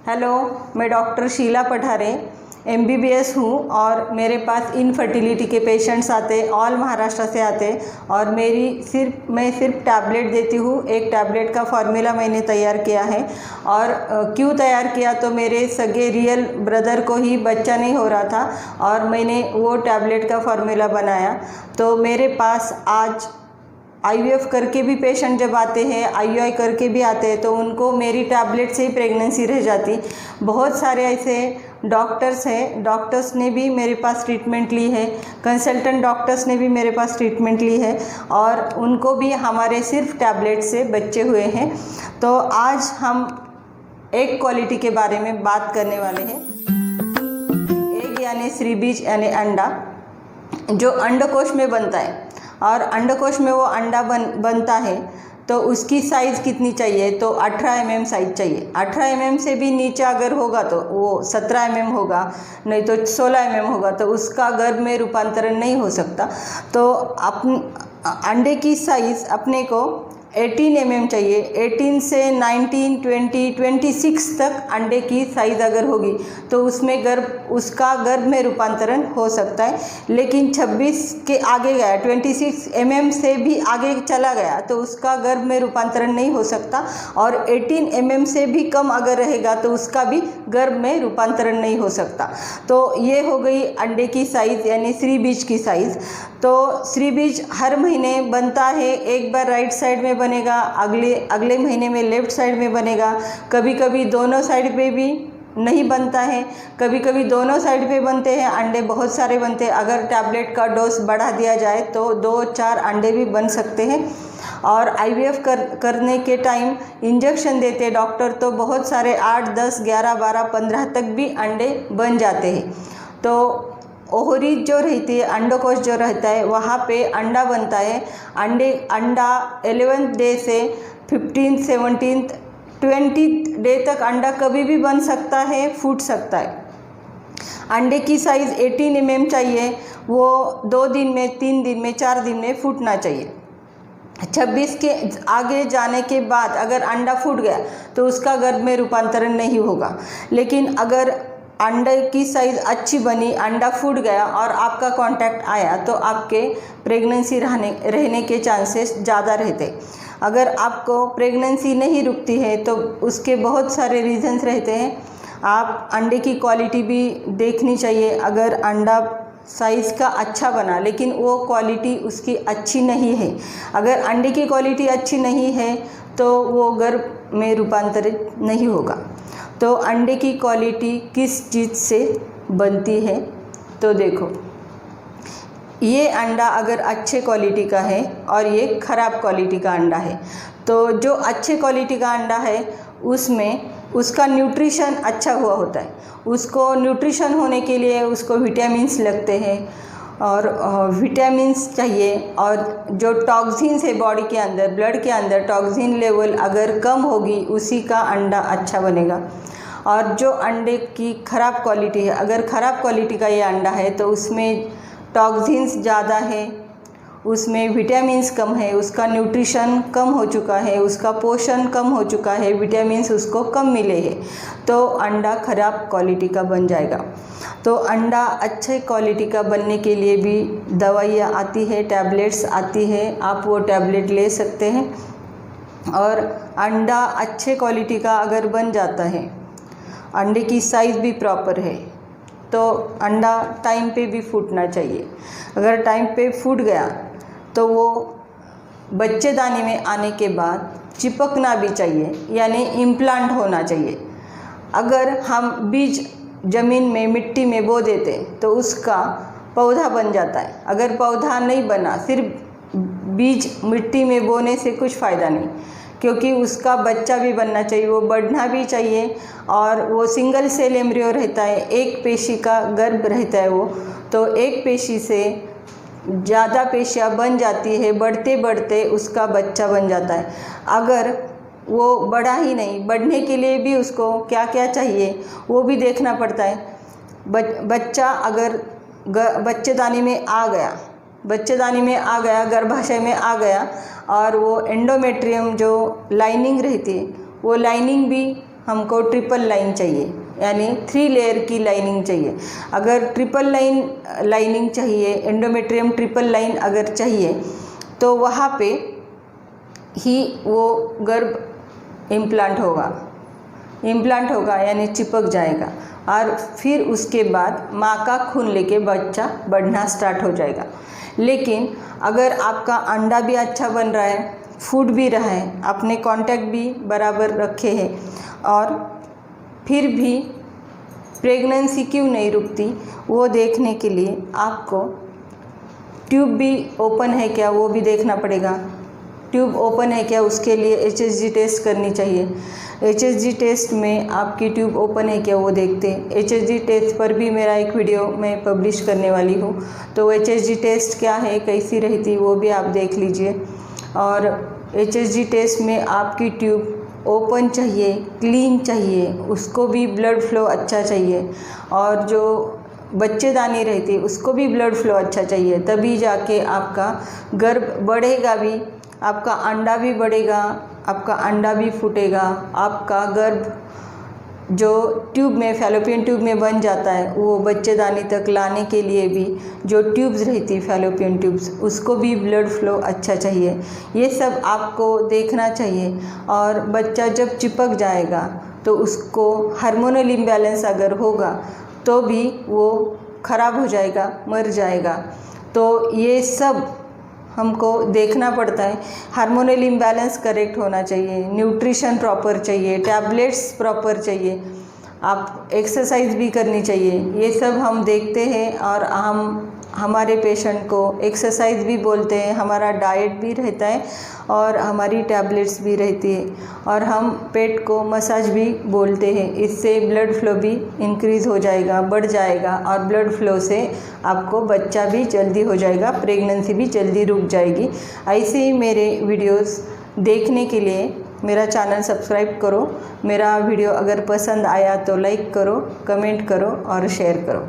Hello, मैं doctor Sheila Pathare MBBS हूँ और मेरे पास इनफर्टिलिटी के पेशेंट्स आते, ऑल महाराष्ट्र से आते और मैं सिर्फ टैबलेट देती हूँ। एक टैबलेट का फार्मूला मैंने तैयार किया है और क्यों तैयार किया तो मेरे सगे रियल ब्रदर को ही बच्चा नहीं हो रहा था और मैंने वो टैबलेट का फार्मूला बनाया। तो मेरे पास आज IVF करके भी पेशेंट जब आते हैं, IUI करके भी आते हैं तो उनको मेरी टैबलेट से ही प्रेगनेंसी रह जाती। बहुत सारे ऐसे डॉक्टर्स हैं, डॉक्टर्स ने भी मेरे पास ट्रीटमेंट ली है, कंसल्टेंट डॉक्टर्स ने भी मेरे पास ट्रीटमेंट ली है और उनको भी हमारे सिर्फ टैबलेट से बच्चे हुए हैं। तो आज हम एग क्वालिटी के बारे में बात करने वाले हैं। एग यानी श्रीबीज यानी अंडा जो अंडकोश में बनता है और अंडकोश में वो अंडा बनता है तो उसकी साइज़ कितनी चाहिए तो 18 mm साइज़ चाहिए। 18 mm से भी नीचे अगर होगा तो वो 17 mm होगा, नहीं तो 16 mm होगा, तो उसका गर्भ में रूपांतरण नहीं हो सकता। तो अंडे की साइज़ अपने को 18 mm चाहिए। 18 से 19, 20, 26 तक अंडे की साइज़ अगर होगी तो उसका गर्भ में रूपांतरण हो सकता है। लेकिन 26 के आगे गया, 26 mm से भी आगे चला गया तो उसका गर्भ में रूपांतरण नहीं हो सकता और 18 mm से भी कम अगर रहेगा तो उसका भी गर्भ में रूपांतरण नहीं हो सकता। तो ये हो गई अंडे की साइज़ यानी श्रीबीज की साइज़। तो श्रीबीज हर महीने बनता है, एक बार राइट साइड में बनेगा, अगले महीने में लेफ़्ट साइड में बनेगा। कभी कभी दोनों साइड पे भी नहीं बनता है, कभी कभी दोनों साइड पे बनते हैं। अंडे बहुत सारे बनते हैं, अगर टैबलेट का डोज बढ़ा दिया जाए तो 2-4 अंडे भी बन सकते हैं। और IVF करने के टाइम इंजेक्शन देते डॉक्टर तो बहुत सारे 8, 10, 11, 12, 15 तक भी अंडे बन जाते हैं। तो ओहरी जो रहती है, अंडकोश जो रहता है, वहाँ पे अंडा बनता है। अंडा 11th डे से 15th, 17th, 20th डे तक अंडा कभी भी बन सकता है, फूट सकता है। अंडे की साइज़ 18 mm चाहिए, वो 2 दिन में, 3 दिन में, 4 दिन में फूटना चाहिए। 26 के आगे जाने के बाद अगर अंडा फूट गया तो उसका गर्भ में रूपांतरण नहीं होगा। लेकिन अगर अंडे की साइज़ अच्छी बनी, अंडा फूट गया और आपका कांटेक्ट आया तो आपके प्रेगनेंसी रहने के चांसेस ज़्यादा रहते। अगर आपको प्रेगनेंसी नहीं रुकती है तो उसके बहुत सारे रीजंस रहते हैं। आप अंडे की क्वालिटी भी देखनी चाहिए। अगर अंडा साइज़ का अच्छा बना लेकिन वो क्वालिटी उसकी अच्छी नहीं है, अगर अंडे की क्वालिटी अच्छी नहीं है तो वो गर्भ में रूपांतरित नहीं होगा। तो अंडे की क्वालिटी किस चीज़ से बनती है तो देखो, ये अंडा अगर अच्छे क्वालिटी का है और ये ख़राब क्वालिटी का अंडा है तो जो अच्छे क्वालिटी का अंडा है उसमें उसका न्यूट्रिशन अच्छा हुआ होता है। उसको न्यूट्रिशन होने के लिए उसको विटामिन्स लगते हैं और विटामिन्स चाहिए। और जो टॉक्सिन्स है बॉडी के अंदर, ब्लड के अंदर टॉक्सिन लेवल अगर कम होगी उसी का अंडा अच्छा बनेगा। और जो अंडे की ख़राब क्वालिटी है, अगर ख़राब क्वालिटी का ये अंडा है तो उसमें टॉक्सिन्स ज़्यादा है, उसमें विटामिन्स कम है, उसका न्यूट्रिशन कम हो चुका है, उसका पोषण कम हो चुका है, विटामिन्स उसको कम मिले हैं तो अंडा ख़राब क्वालिटी का बन जाएगा। तो अंडा अच्छे क्वालिटी का बनने के लिए भी दवाइयाँ आती है, टैबलेट्स आती है, आप वो टैबलेट ले सकते हैं। और अंडा अच्छे क्वालिटी का अगर बन जाता है, अंडे की साइज़ भी प्रॉपर है तो अंडा टाइम पे भी फूटना चाहिए। अगर टाइम पे फूट गया तो वो बच्चेदानी में आने के बाद चिपकना भी चाहिए, यानी इम्प्लांट होना चाहिए। अगर हम बीज ज़मीन में, मिट्टी में बो देते तो उसका पौधा बन जाता है। अगर पौधा नहीं बना, सिर्फ बीज मिट्टी में बोने से कुछ फ़ायदा नहीं, क्योंकि उसका बच्चा भी बनना चाहिए, वो बढ़ना भी चाहिए। और वो सिंगल सेल एम्ब्रियो रहता है, एक पेशी का गर्भ रहता है वो, तो एक पेशी से ज़्यादा पेशियाँ बन जाती है, बढ़ते बढ़ते उसका बच्चा बन जाता है। अगर वो बढ़ा ही नहीं, बढ़ने के लिए भी उसको क्या क्या चाहिए वो भी देखना पड़ता है। बच्चा अगर बच्चेदानी में आ गया, गर्भाशय में आ गया और वो एंडोमेट्रियम जो लाइनिंग रहती है वो लाइनिंग भी हमको ट्रिपल लाइन चाहिए, यानी 3 लेयर की लाइनिंग चाहिए। अगर ट्रिपल लाइनिंग चाहिए, एंडोमेट्रियम ट्रिपल लाइन अगर चाहिए तो वहाँ पे ही वो गर्भ इम्प्लांट होगा यानी चिपक जाएगा और फिर उसके बाद माँ का खून लेके बच्चा बढ़ना स्टार्ट हो जाएगा। लेकिन अगर आपका अंडा भी अच्छा बन रहा है, फूट भी रहा है, आपने कांटेक्ट भी बराबर रखे हैं और फिर भी प्रेगनेंसी क्यों नहीं रुकती, वो देखने के लिए आपको ट्यूब भी ओपन है क्या वो भी देखना पड़ेगा। ट्यूब ओपन है क्या उसके लिए HSG टेस्ट करनी चाहिए। HSG टेस्ट में आपकी ट्यूब ओपन है क्या वो देखते हैं। HSG टेस्ट पर भी मेरा एक वीडियो मैं पब्लिश करने वाली हूँ, तो HSG टेस्ट क्या है, कैसी रहती, वो भी आप देख लीजिए। और HSG टेस्ट में आपकी ट्यूब ओपन चाहिए, क्लीन चाहिए, उसको भी ब्लड फ्लो अच्छा चाहिए और जो बच्चेदानी रहती है उसको भी ब्लड फ्लो अच्छा चाहिए, तभी जाके आपका गर्भ बढ़ेगा भी, आपका अंडा भी बढ़ेगा, आपका अंडा भी फूटेगा, आपका गर्भ जो ट्यूब में फैलोपियन ट्यूब में बन जाता है वो बच्चेदानी तक लाने के लिए भी जो ट्यूब्स रहती फैलोपियन ट्यूब्स उसको भी ब्लड फ्लो अच्छा चाहिए। ये सब आपको देखना चाहिए। और बच्चा जब चिपक जाएगा तो उसको हार्मोनल इम्बैलेंस अगर होगा तो भी वो ख़राब हो जाएगा, मर जाएगा। तो ये सब हमको देखना पड़ता है। हार्मोनल इम्बैलेंस करेक्ट होना चाहिए, न्यूट्रिशन प्रॉपर चाहिए, टैबलेट्स प्रॉपर चाहिए, आप एक्सरसाइज भी करनी चाहिए। ये सब हम देखते हैं और हमारे पेशेंट को एक्सरसाइज भी बोलते हैं, हमारा डाइट भी रहता है और हमारी टैबलेट्स भी रहती है और हम पेट को मसाज भी बोलते हैं। इससे ब्लड फ्लो भी इंक्रीज़ हो जाएगा, बढ़ जाएगा और ब्लड फ्लो से आपको बच्चा भी जल्दी हो जाएगा, प्रेगनेंसी भी जल्दी रुक जाएगी। ऐसे ही मेरे वीडियोस देखने के लिए मेरा चैनल सब्सक्राइब करो। मेरा वीडियो अगर पसंद आया तो लाइक करो, कमेंट करो और शेयर करो।